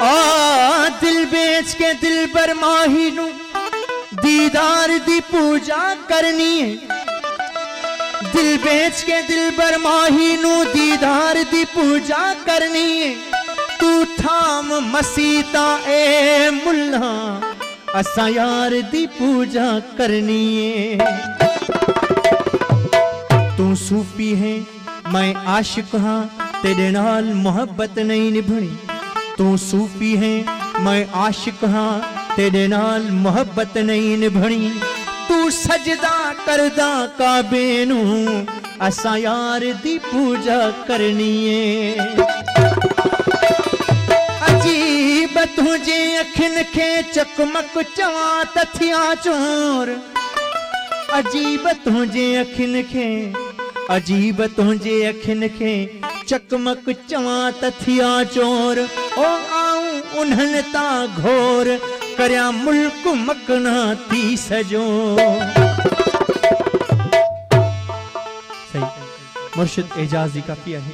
आ दिल बेच के दिल पर माही नू दीदार दी पूजा करनी है। दिल बेच के दिल पर माही नू दीदार दी पूजा करनी है। तू थाम मसीता ए मुल्ला असा यार दी पूजा करनी है। तू सूफी है मैं आशिक हाँ तेरे नाल मोहब्बत नहीं निभनी। तू सूफी है मैं आशिक हाँ तेरे नाल मोहब्बत नहीं निभनी। तू सजदा करदा काबे नू असा यार दी पूजा करनी है। अजीब तुझे अखिन के चकमक चवा तथिया चोर। अजीब तुझे अखिन के अजीब तुझे अखिन के चकमक चवा तथिया चोर। ओ आऊं उन्हन ता घोर करया मुल्क मकना ती सजो। सही मुर्शिद एजाजी काफिया है।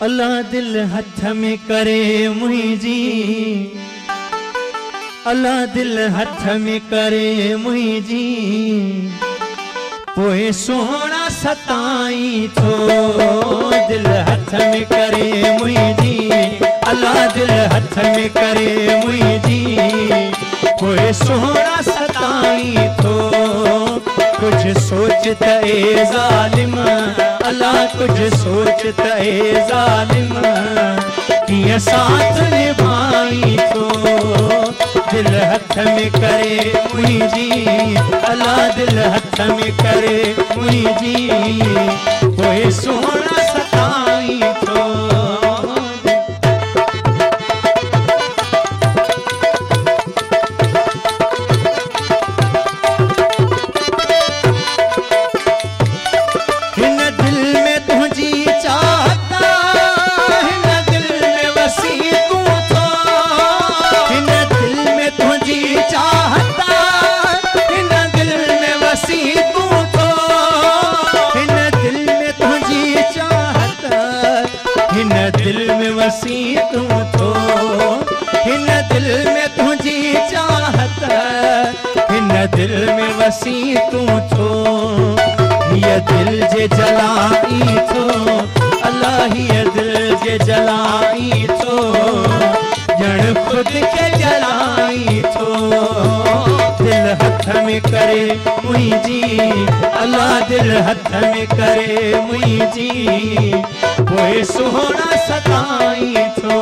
अल्लाह दिल हथ में करे मुझी। अल्लाह दिल हथ में करे मुझी। पोए सोना सताई थो दिल हथ में करे मुझी। अल्लाह दिल हथ में करे मुझी। पोए सोना सताई थो कुछ सोचता ए जालिम। अल्लाह कुछ सोचता ए जालिम किया साथ निभाई तो दिल हथ में करे मुझी। अल्लाह दिल हथ में करे मुझी। कोई सोना सताई तो वसी तू तो हिन दिल में तुझी चाहत। हिन दिल में वसी तू तो ये दिल जे जलाई तो अल्लाह ये दिल जे जलाई तो जड़ खुद के जलाई तो दिल हथ में करे मुझी। अल्लाह दिल हथ में करे मुझी। कोई सोना सताई तो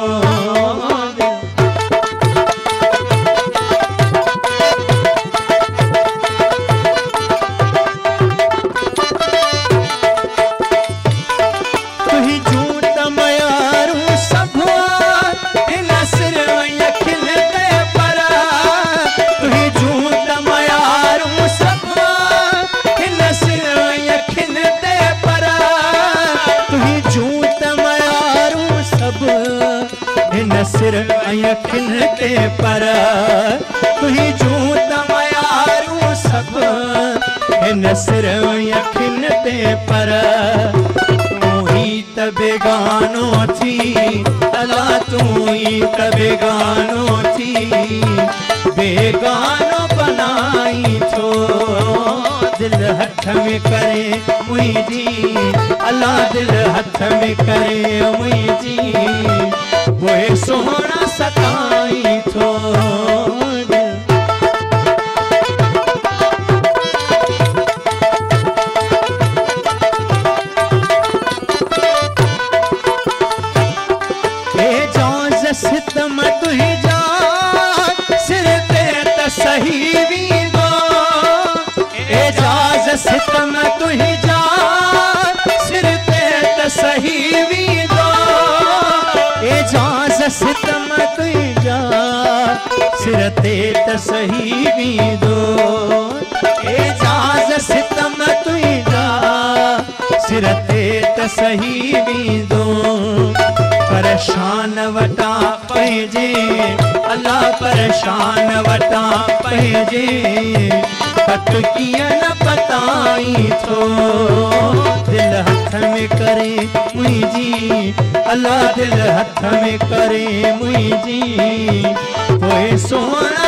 तुही झूठ मयारू सब इन सिर यखिन ते पर। तुही झूठ मयारू सब इन सिर यखिन ते पर। तुही झूठ मयारू सब इन सिर यखिन ते पर। तुही झूठ मयारू सब इन सिर यखिन ते पर। बेगानो थी अल्लाह तू ही बेगानो थी। बेगानो बनाई तो दिल हथ में करे मुझी। अल्लाह दिल हथ में करे मुझी। वो सोना सताई तो सितम तुही जा सिर ते त सही वींदो। एजाज सितम तुही जा सिर ते त सही वींदो। एजाज सितम तुही जा सिर ते त सही वींदो। एजाज सितम तुही जा सिर ते त सही वींदो। परेशान वटा पंहिंजे अल्लाह परेशान वटा पंहिंजे। कट कीअं न पताई थो दिल हथ में करे मुंहिंजी अल्लाह दिल हथ में करे मुंहिंजी पोइ सोन